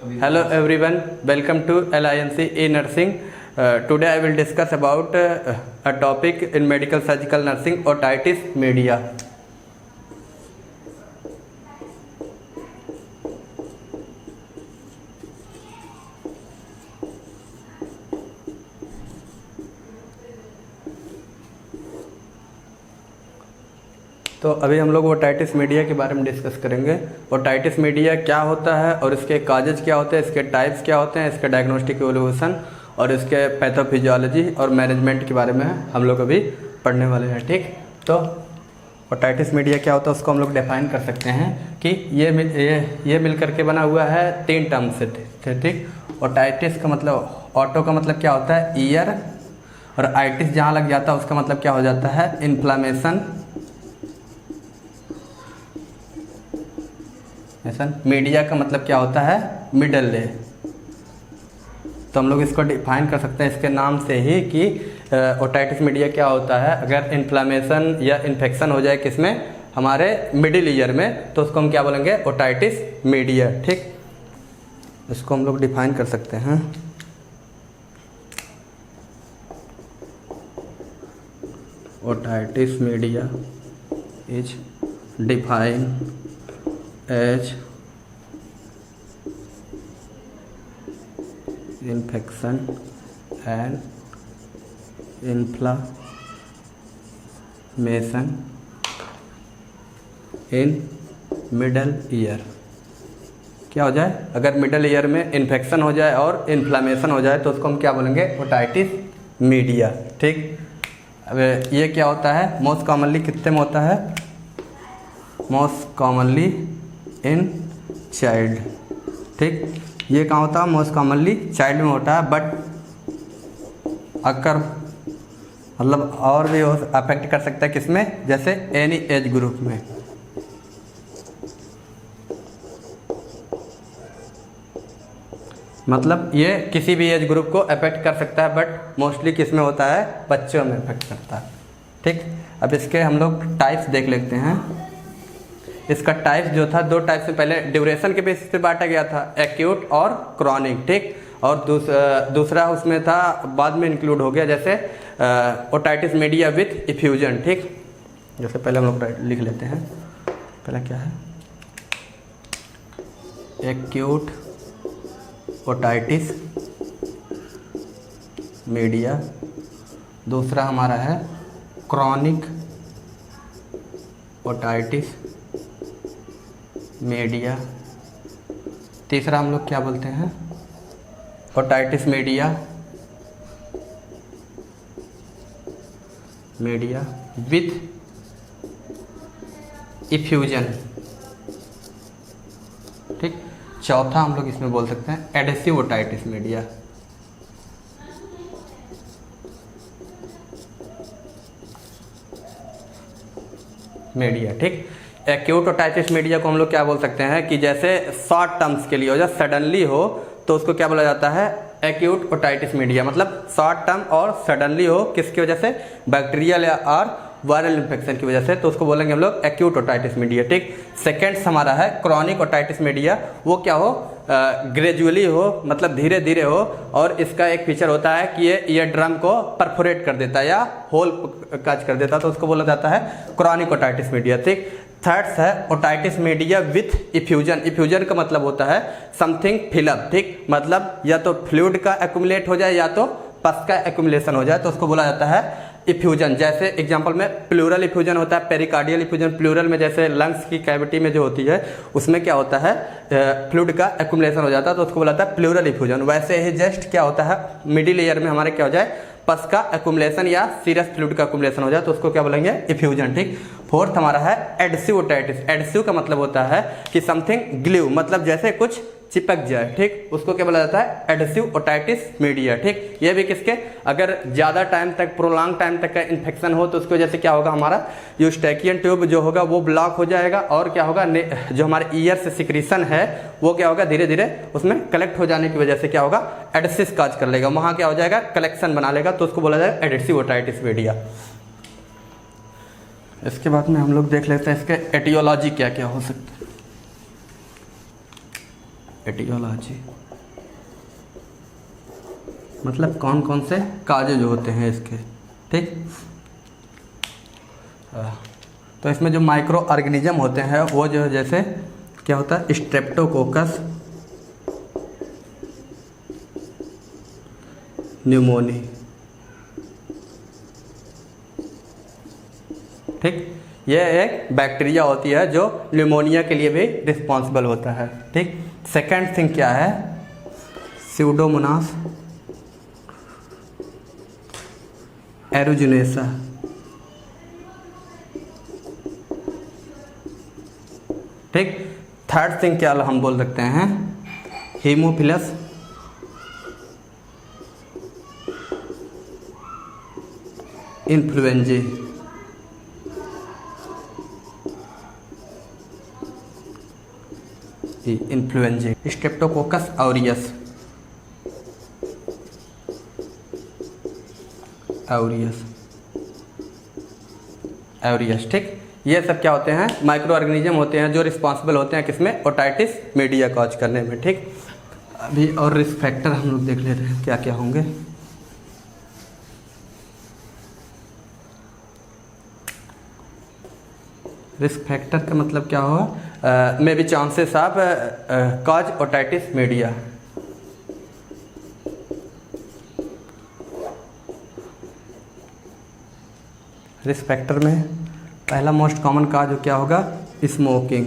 Hello everyone, welcome to LINC e-nursing. Today I will discuss about a topic in medical surgical nursing, otitis media. तो अभी हम लोग otitis media के बारे में डिस्कस करेंगे। ओटाइटिस मीडिया क्या होता है और इसके काजेज क्या होते हैं, इसके टाइप्स क्या होते हैं, इसके डायग्नोस्टिक इवोल्यूशन और इसके पैथोफिजियोलॉजी और मैनेजमेंट के बारे में हम लोग अभी पढ़ने वाले हैं। ठीक, तो ओटाइटिस मीडिया क्या होता है उसको हम लोग डिफाइन कर सकते हैं कि ये मिल करके बना हुआ है 3 टर्म से। ठीक, ओटाइटिस का मतलब, ऑटो का मतलब क्या होता है ईयर, और आइटिस जहाँ लग जाता है उसका मतलब क्या हो जाता है इन्फ्लामेशन। मीडिया का मतलब क्या होता है मिडल ले। तो हम लोग इसको डिफाइन कर सकते हैं इसके नाम से ही कि ओटाइटिस मीडिया क्या होता है। अगर इन्फ्लामेशन या इन्फेक्शन हो जाए किसमें, हमारे मिडिल ईयर में, तो उसको हम क्या बोलेंगे ओटाइटिस मीडिया। ठीक, इसको हम लोग डिफाइन कर सकते हैं। Otitis media is define as infection and inflammation in middle year। क्या हो जाए, अगर मिडल ईयर में इन्फेक्शन हो जाए और इन्फ्लामेशन हो जाए तो उसको हम क्या बोलेंगे ओटाइटिस मीडिया। ठीक, अब ये क्या होता है, मोस्ट कॉमनली कितने में होता है, मोस्ट कॉमनली इन चाइल्ड। ठीक, ये कहाँ होता है, मोस्ट कॉमनली चाइल्ड में होता है, बट अगर मतलब और भी अफेक्ट कर सकता है किसमें, जैसे एनी एज ग्रुप में। मतलब ये किसी भी एज ग्रुप को अफेक्ट कर सकता है, बट मोस्टली किसमें होता है, बच्चों में अफेक्ट करता है। ठीक, अब इसके हम लोग टाइप्स देख लेते हैं। इसका टाइप जो था, 2 टाइप से पहले ड्यूरेशन के बेसिस पे बांटा गया था, एक्यूट और क्रॉनिक। ठीक, और दूसरा उसमें था बाद में इंक्लूड हो गया, जैसे ओटाइटिस मीडिया विथ इफ्यूजन। ठीक, जैसे पहले हम लोग लिख लेते हैं, पहला क्या है एक्यूट ओटाइटिस मीडिया, दूसरा हमारा है क्रॉनिक ओटाइटिस मीडिया, तीसरा हम लोग क्या बोलते हैं ओटाइटिस मीडिया विथ इफ्यूजन। ठीक, चौथा हम लोग इसमें बोल सकते हैं एडेसिव ओटाइटिस मीडिया। ठीक, एक्यूट ओटाइटिस मीडिया को हम लोग क्या बोल सकते हैं कि जैसे शॉर्ट टर्म्स के लिए हो जाए, सडनली हो, तो उसको क्या बोला जाता है एक्यूट ओटाइटिस मीडिया। मतलब शॉर्ट टर्म और सडनली हो, किसकी वजह से, बैक्टीरियल और वायरल इन्फेक्शन की वजह से, तो उसको बोलेंगे हम लोग एक्यूट ओटाइटिस मीडिया। ठीक, सेकेंड्स हमारा है क्रॉनिक ओटाइटिस मीडिया। वो क्या हो, ग्रेजुअली हो, मतलब धीरे धीरे हो, और इसका एक फीचर होता है कि ये ईयर ड्रम को परफोरेट कर देता है या होल काज कर देता है, तो उसको बोला जाता है क्रॉनिक ओटाइटिस मीडिया। ठीक, थर्ड्स है otitis media with effusion. Effusion का मतलब होता है समथिंग फिलअप। ठीक, मतलब या तो फ्लूइड का एक्यूमुलेट हो जाए या तो पस का एक्यूमुलेशन हो जाए, तो उसको बोला जाता है इफ्यूजन। जैसे एग्जांपल में प्लूरल इफ्यूजन होता है, पेरिकार्डियल इफ्यूजन। प्लूरल में जैसे लंग्स की कैविटी में जो होती है उसमें क्या होता है फ्लूइड का एक्यूमुलेशन हो जाता है, तो उसको बोला जाता है प्लूरल इफ्यूजन। वैसे ही जस्ट क्या होता है मिडिल ईयर में हमारे क्या हो जाए पस का एक्यूमुलेशन या सीरियस फ्लूइड का एक्यूमुलेशन हो जाए, तो उसको क्या बोलेंगे इफ्यूजन। ठीक, फोर्थ हमारा है एडसिव ओटाइटिस। एडसिव का मतलब होता है कि समथिंग ग्लू, मतलब जैसे कुछ चिपक जाए। ठीक, उसको क्या बोला जाता है एडसिव ओटाइटिस मीडिया। ठीक, ये भी किसके, अगर ज़्यादा टाइम तक, प्रोलॉन्ग टाइम तक का इन्फेक्शन हो तो उसकी वजह से क्या होगा, हमारा यूस्टैकियन ट्यूब जो होगा वो ब्लॉक हो जाएगा, और क्या होगा जो हमारे ईयर से सिक्रीशन है वो क्या होगा धीरे धीरे उसमें कलेक्ट हो जाने की वजह से क्या होगा एडेसिस काज कर लेगा, वहाँ क्या हो जाएगा कलेक्शन बना लेगा, तो उसको बोला जाएगा एडेसिव ओटाइटिस मीडिया। इसके बाद में हम लोग देख लेते हैं इसके एटियोलॉजी क्या क्या हो सकता है। एटियोलॉजी मतलब कौन कौन से काज जो होते हैं इसके, ठीक। तो इसमें जो माइक्रो ऑर्गेनिज्म होते हैं वो जो है जैसे क्या होता है, स्ट्रेप्टोकोकस न्यूमोनी, ठीक। ये एक बैक्टीरिया होती है जो न्यूमोनिया के लिए भी रिस्पॉन्सिबल होता है, ठीक। सेकेंड थिंग क्या है, स्यूडोमोनास एरुजिनेसा, ठीक। थर्ड थिंग क्या हम बोल सकते हैं, Haemophilus influenzae, influenzae, Streptococcus aureus aureus, ठीक। ये सब क्या होते हैं, माइक्रो ऑर्गेनिज्म होते हैं जो रिस्पॉन्सिबल होते हैं किसमें, ओटाइटिस मीडिया कॉज करने में, ठीक। अभी और रिस्क फैक्टर हम लोग देख लेते हैं क्या क्या होंगे। रिस्क फैक्टर का मतलब क्या हुआ, may be chances of cause otitis media. Risk factor में पहला मोस्ट कॉमन काज क्या होगा, स्मोकिंग।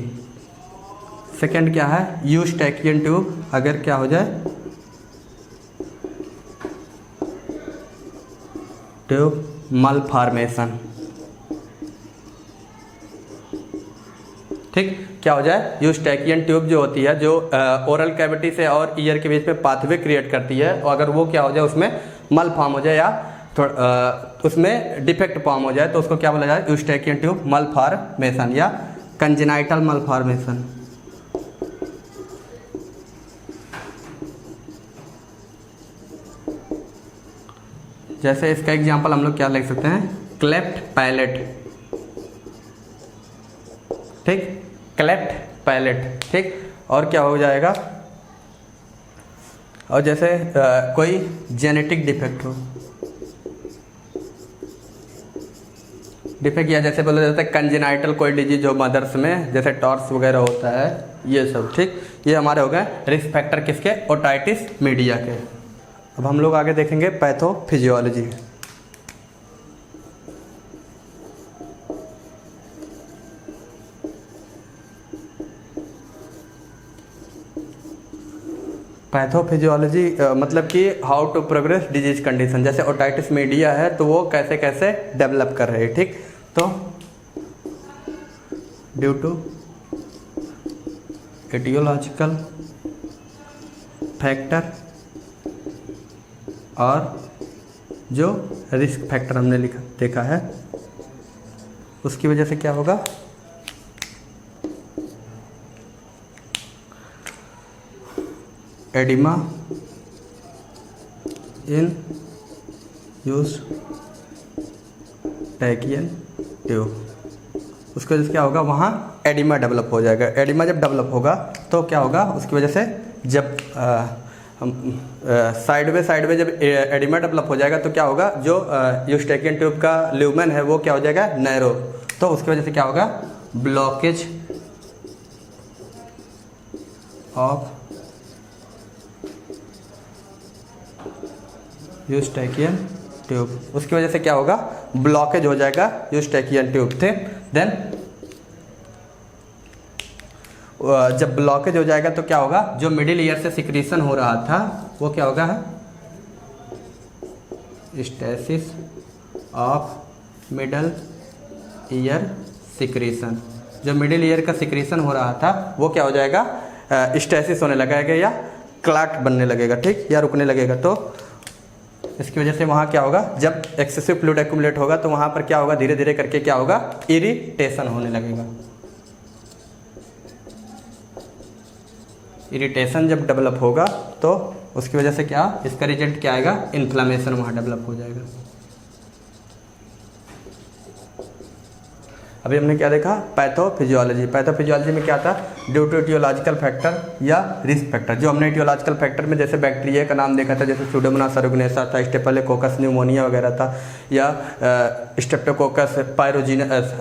सेकंड क्या है, यूस्टैकियन ट्यूब अगर क्या हो जाए, ट्यूब मलफॉर्मेशन, ठीक। क्या हो जाए, यूस्टैकियन ट्यूब जो होती है जो ओरल कैविटी से और ईयर के बीच में पाथवे क्रिएट करती है, और अगर वो क्या हो जाए उसमें मल फॉर्म हो जाए या उसमें डिफेक्ट फॉर्म हो जाए तो उसको क्या बोला जाए, यूस्टैकियन ट्यूब मलफॉर्मेशन या कंजेनाइटल मलफॉर्मेशन। जैसे इसका एग्जांपल हम लोग क्या लिख सकते हैं, क्लेफ्ट पैलेट, ठीक, क्लेफ्ट पैलेट, ठीक। और क्या हो जाएगा, और जैसे कोई जेनेटिक डिफेक्ट हो, डिफेक्ट या जैसे बोला जाता है कंजेनाइटल कोई डिजीज हो मदर्स में, जैसे टॉर्स वगैरह होता है, ये सब, ठीक। ये हमारे हो गए रिस्क फैक्टर किसके, ओटाइटिस मीडिया के। अब हम लोग आगे देखेंगे पैथोफिजियोलॉजी। पैथोफिजियोलॉजी मतलब कि how to progress disease condition, जैसे ओटाइटिस मीडिया है तो वो कैसे कैसे डेवलप कर रहे हैं, ठीक। तो ड्यू टू एटियोलॉजिकल फैक्टर और जो रिस्क फैक्टर हमने देखा है उसकी वजह से क्या होगा, एडिमा इन यूस्टैकियन ट्यूब, उसकी वजह से क्या होगा, वहाँ एडिमा डेवलप हो जाएगा। एडिमा जब डेवलप होगा तो क्या होगा, उसकी वजह से जब साइड में जब एडिमा डेवलप हो जाएगा तो क्या होगा, जो यूस्टैकियन ट्यूब का ल्यूमेन है वो क्या हो जाएगा, नैरो, तो उसकी वजह से क्या होगा, ब्लॉकेज ऑफ यूस्टैकियन ट्यूब, उसकी वजह से क्या होगा, ब्लॉकेज हो जाएगा यूस्टैकियन ट्यूब थे। देन जब ब्लॉकेज हो जाएगा तो क्या होगा, जो मिडिल ईयर से सिक्रीशन हो रहा था वो क्या होगा, stasis of middle ear secretion, जो मिडिल ईयर का सिक्रीशन हो रहा था वो क्या हो जाएगा, स्टेसिस होने लगेगा या क्लॉट बनने लगेगा, ठीक, या रुकने लगेगा। तो इसकी वजह से वहाँ क्या होगा, जब एक्सेसिव फ्लूइड एक्यूमुलेट होगा तो वहाँ पर क्या होगा, धीरे धीरे करके क्या होगा, इरिटेशन होने लगेगा। इरिटेशन जब डेवलप होगा तो उसकी वजह से क्या, इसका रिजल्ट क्या आएगा, इन्फ्लामेशन वहाँ डेवलप हो जाएगा। अभी हमने क्या देखा, पैथोफिजियोलॉजी। पैथोफिजियोलॉजी में क्या था, ड्यू टू इटियोलॉजिकल फैक्टर या रिस्क फैक्टर। जो हमने इटियोलॉजिकल फैक्टर में जैसे बैक्टीरिया का नाम देखा था, जैसे सुडोमोनास अरुगनेसा था, स्टेफिलोकोकस न्यूमोनिया वगैरह था, या स्ट्रेप्टोकोकस पायरोजिनस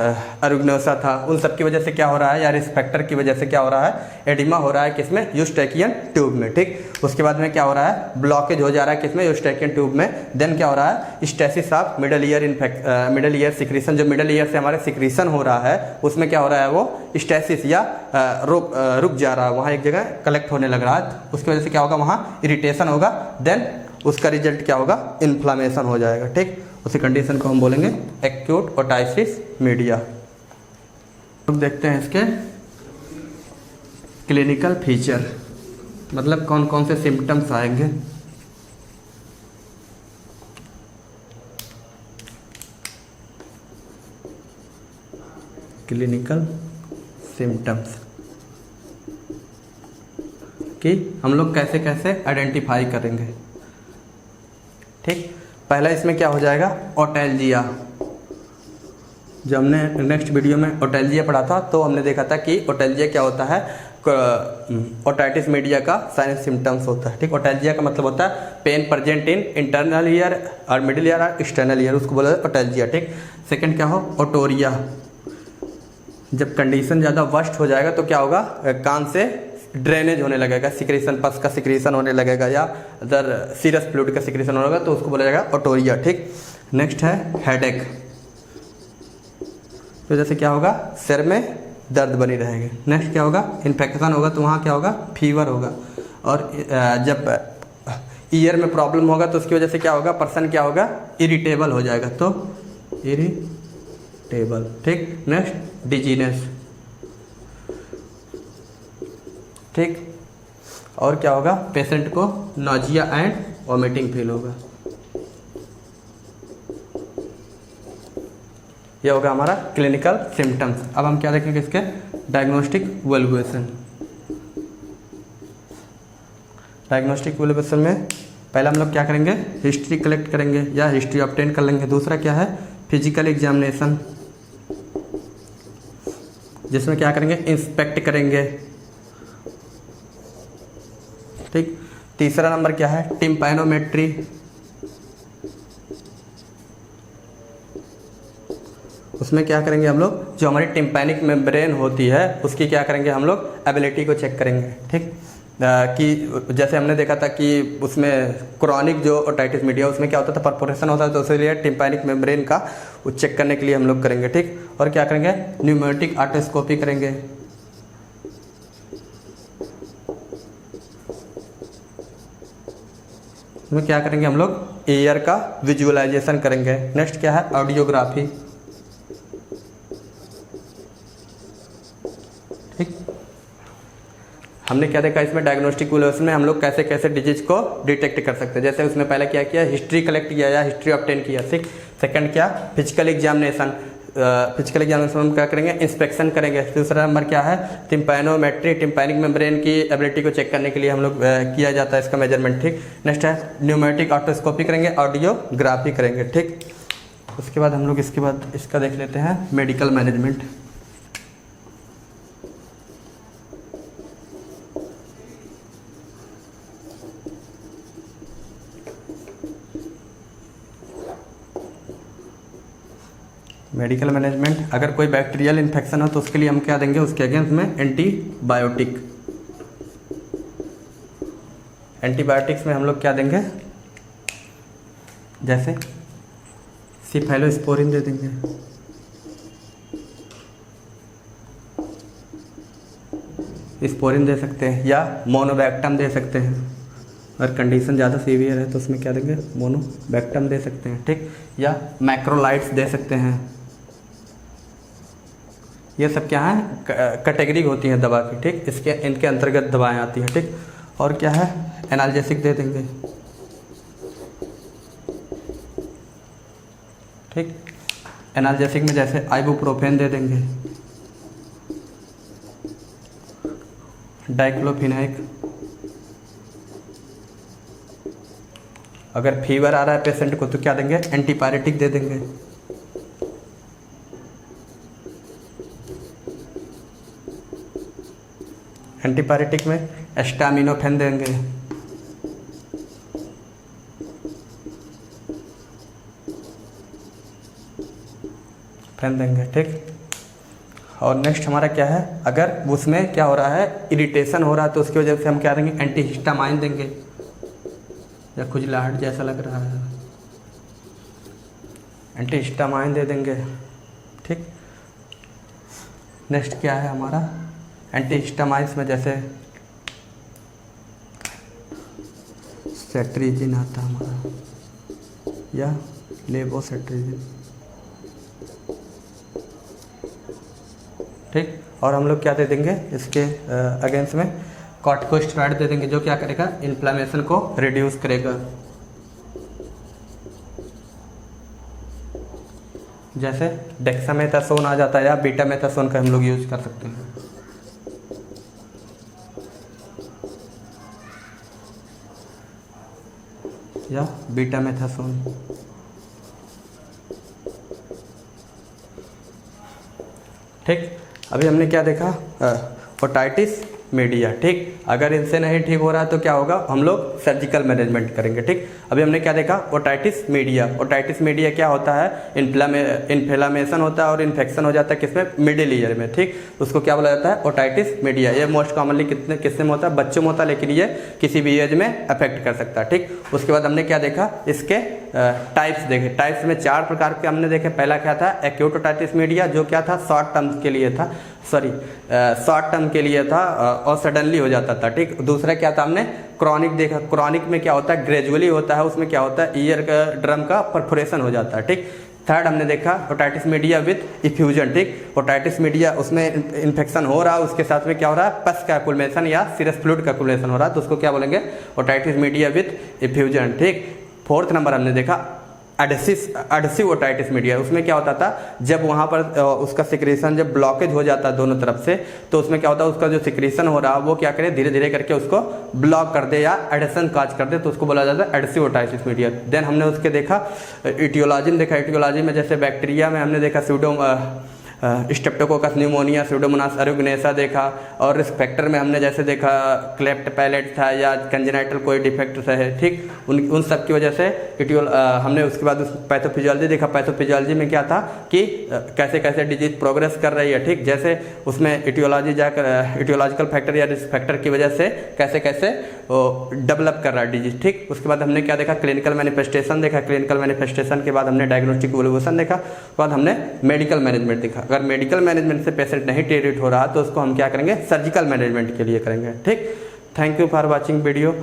अरुगनेसा था, उन सब की वजह से क्या हो रहा है, या रिस्क फैक्टर की वजह से क्या हो रहा है, एडिमा हो रहा है किसमें, यूस्टेकियन ट्यूब में। ठीक, उसके बाद में क्या हो रहा है, ब्लॉकेज हो जा रहा है किसमें, यूस्टेकियन ट्यूब में। देन क्या हो रहा है, stasis of middle ear secretion. जो मिडल ईयर से हमारे सिक्रीशन हो रहा है उसमें क्या हो रहा है, वो स्टेसिस या रुक जा रहा है, वहाँ एक जगह कलेक्ट होने लग रहा है। उसकी वजह से क्या होगा, वहाँ इरिटेशन होगा। देन उसका रिजल्ट क्या होगा, इन्फ्लामेशन हो जाएगा। ठीक, उसी कंडीशन को हम बोलेंगे एक्यूट ओटाइटिस मीडिया। अब देखते हैं इसके क्लिनिकल फीचर, मतलब कौन कौन से सिम्टम्स आएंगे। क्लिनिकल सिम्टम्स कि हम लोग कैसे कैसे आइडेंटिफाई करेंगे। ठीक, पहला इसमें क्या हो जाएगा, ओटैल्जिया। जो हमने नेक्स्ट वीडियो में ओटैल्जिया पढ़ा था तो हमने देखा था कि ओटैल्जिया क्या होता है, ओटाइटिस मीडिया का साइन सिम्टम्स होता है। ठीक, ओटैल्जिया का मतलब होता है pain present in internal ear और मिडिल ईयर और एक्सटर्नल ईयर, उसको बोला जाता है ओटैल्जिया। ठीक, सेकंड क्या हो, ओटोरिया। जब कंडीशन ज़्यादा वर्स्ट हो जाएगा तो क्या होगा, कान से ड्रेनेज होने लगेगा, सिक्रेशन, पस का सिक्रेशन होने लगेगा, या अदर सीरस फ्लूइड का सिक्रेशन होगा, तो उसको बोला जाएगा ओटोरिया। ठीक, नेक्स्ट है हेडेक। तो जैसे क्या होगा, सिर में दर्द बनी रहेगी। नेक्स्ट क्या होगा, इन्फेक्शन होगा, तो वहाँ क्या होगा, फीवर होगा। और जब ईयर में प्रॉब्लम होगा तो उसकी वजह से क्या होगा, पर्सन क्या होगा, इरिटेबल हो जाएगा, तो इरिटेबल। ठीक, नेक्स्ट डिजीनेस। ठीक, और क्या होगा, पेशेंट को नॉजिया एंड वॉमिटिंग फील होगा। यह होगा हमारा क्लिनिकल सिम्टम्स। अब हम क्या देखेंगे, इसके डायग्नोस्टिक इवैल्यूएशन। डायग्नोस्टिक इवैल्यूएशन में पहले हम लोग क्या करेंगे, हिस्ट्री कलेक्ट करेंगे या हिस्ट्री ऑब्टेन कर लेंगे। दूसरा क्या है, फिजिकल एग्जामिनेशन, जिसमें क्या करेंगे, इंस्पेक्ट करेंगे। ठीक, तीसरा नंबर क्या है, टिम्पैनोमेट्री। उसमें क्या करेंगे हम लोग, जो हमारी टिम्पैनिक मेम्ब्रेन होती है उसकी क्या करेंगे हम लोग, एबिलिटी को चेक करेंगे। ठीक, कि जैसे हमने देखा था कि उसमें क्रॉनिक जो ओटाइटिस मीडिया उसमें क्या होता था, परफोरेशन होता है, तो उसके टिम्पैनिक मेम्ब्रेन का चेक करने के लिए हम लोग करेंगे। ठीक, और क्या करेंगे, न्यूमेटिक ऑटोस्कोपी करेंगे। उसमें क्या करेंगे हम लोग, ईयर का विजुअलाइजेशन करेंगे। नेक्स्ट क्या है, ऑडियोग्राफी। ठीक, हमने क्या देखा इसमें डायग्नोस्टिक इवैल्यूएशन में हम लोग कैसे कैसे डिजीज को डिटेक्ट कर सकते हैं। जैसे उसमें पहले क्या किया, हिस्ट्री कलेक्ट किया या हिस्ट्री ऑब्टेन किया। ठीक, सेकंड क्या, फिजिकल एग्जामिनेशन। फिजिकल एग्जामिनेशन में क्या करेंगे, इंस्पेक्शन करेंगे। दूसरा नंबर क्या है, टिम्पैनोमेट्री, टिम्पैनिक मेम्ब्रेन की एबिलिटी को चेक करने के लिए हम लोग किया जाता है इसका मेजरमेंट। ठीक, नेक्स्ट है न्यूमेटिक ऑटोस्कोपी करेंगे, ऑडियोग्राफी करेंगे। ठीक, उसके बाद हम लोग इसके बाद इसका देख लेते हैं मेडिकल मैनेजमेंट। मेडिकल मैनेजमेंट, अगर कोई बैक्टीरियल इन्फेक्शन हो तो उसके लिए हम क्या देंगे, उसके अगेंस्ट में एंटीबायोटिक। एंटीबायोटिक्स में हम लोग क्या देंगे, जैसे सिफेलोस्पोरिन दे देंगे, स्पोरिन दे सकते हैं, या मोनोबैक्टम दे सकते हैं। अगर कंडीशन ज़्यादा सीवियर है तो उसमें क्या देंगे, मोनोबैक्टम दे सकते हैं। ठीक, या मैक्रोलाइट्स दे सकते हैं। ये सब क्या है, कैटेगरी होती है दवा की। ठीक, इनके अंतर्गत दवाएं आती हैं। ठीक, और क्या है, एनाल्जेसिक दे देंगे। ठीक, एनाल्जेसिक में जैसे आइबुप्रोफेन दे देंगे, डाइक्लोफिनाक। अगर फीवर आ रहा है पेशेंट को तो क्या देंगे, एंटीपायरेटिक दे देंगे। एंटीपायरेटिक में एस्टामिनोफेन देंगे, फेन देंगे, ठीक। और नेक्स्ट हमारा क्या है, अगर उसमें क्या हो रहा है, इरिटेशन हो रहा है तो उसकी वजह से हम क्या देंगे, एंटीहिस्टामाइन देंगे, या खुजलाहट जैसा लग रहा है एंटीहिस्टामाइन दे देंगे, ठीक। नेक्स्ट क्या है हमारा, एंटीहिस्टामाइन्स में जैसे सेट्रिजिन आता है हमारा, या लेवोसेट्रिजिन, ठीक। और हम लोग क्या दे देंगे इसके अगेंस्ट में, कॉर्टिकोस्टेरॉइड दे देंगे, जो क्या करेगा, इन्फ्लेमेशन को रिड्यूस करेगा। जैसे डेक्सामेथासोन आ जाता है, या बीटामेथासोन का हम लोग यूज कर सकते हैं। या बीटामेथासोन, ठीक। अभी हमने क्या देखा, ओटाइटिस मीडिया, ठीक। अगर इनसे नहीं ठीक हो रहा है तो क्या होगा, हम लोग सर्जिकल मैनेजमेंट करेंगे, ठीक। अभी हमने क्या देखा, ओटाइटिस मीडिया। ओटाइटिस मीडिया क्या होता है, इन्फ्लेमेशन होता है और इन्फेक्शन हो जाता है किसमें, मिडिल ईयर में, ठीक। उसको क्या बोला जाता है, ओटाइटिस मीडिया। ये मोस्ट कॉमनली किससे में होता है, बच्चों में होता है, लेकिन ये किसी भी एज में अफेक्ट कर सकता है, ठीक। उसके बाद हमने क्या देखा, इसके टाइप्स देखे। टाइप्स में 4 प्रकार के हमने देखे। पहला क्या था, एक्यूट ओटाइटिस मीडिया, जो क्या था, शॉर्ट टर्म के लिए था, शॉर्ट टर्म के लिए था और सडनली हो जाता था, ठीक। दूसरा क्या था, हमने क्रॉनिक देखा। क्रॉनिक में क्या होता है, ग्रेजुअली होता है, उसमें क्या होता है, ईयर का ड्रम का परफोरेशन हो जाता है, ठीक। थर्ड हमने देखा ओटाइटिस मीडिया विथ इफ्यूजन, ठीक। ओटाइटिस मीडिया उसमें इन्फेक्शन हो रहा है, उसके साथ में क्या हो रहा है, पस का एक्युमुलेशन या सीरस फ्लूइड का एक्युमुलेशन हो रहा है, तो उसको क्या बोलेंगे, ओटाइटिस मीडिया विथ इफ्यूजन, ठीक। फोर्थ नंबर हमने देखा एडहेसिव ओटाइटिस मीडिया। उसमें क्या होता था, जब वहाँ पर उसका सिक्रेशन जब ब्लॉकेज हो जाता है दोनों तरफ से, तो उसमें क्या होता है, उसका जो सिक्रेशन हो रहा है वो क्या करे, धीरे धीरे करके उसको ब्लॉक कर दे या एडहेशन काज कर दे, तो उसको बोला जाता है एडहेसिव ओटाइटिस मीडिया। देन हमने उसके देखा इटियोलॉजी में देखा। इटियोलॉजी में जैसे बैक्टीरिया में हमने देखा सूडो स्टेप्टोकोकस न्यूमोनिया, सूडोमोनास एरुगिनेसा देखा। और रिस्क फैक्टर में हमने जैसे देखा क्लेफ्ट पैलेट था या कंजेनाइटल कोई डिफेक्ट है, ठीक। उन सब की वजह से हमने उसके बाद पैथोफिजियोलॉजी देखा। पैथोफिजियोलॉजी में क्या था कि कैसे कैसे डिजीज प्रोग्रेस कर रही है, ठीक। जैसे उसमें इटियोलॉजी जाकर इटियोलॉजिकल फैक्टर या रिस्क फैक्टर की वजह से कैसे कैसे डेवलप कर रहा है डिजीज, ठीक। उसके बाद हमने क्या देखा, क्लिनिकल मैनिफेस्टेशन देखा। क्लिनिकल मैनिफेस्टेशन के बाद हमने डायग्नोस्टिक इवोल्यूशन देखा। उसके बाद हमने मेडिकल मैनेजमेंट देखा। अगर मेडिकल मैनेजमेंट से पेशेंट नहीं ट्रीट हो रहा तो उसको हम क्या करेंगे, सर्जिकल मैनेजमेंट के लिए करेंगे, ठीक। Thank you for watching video.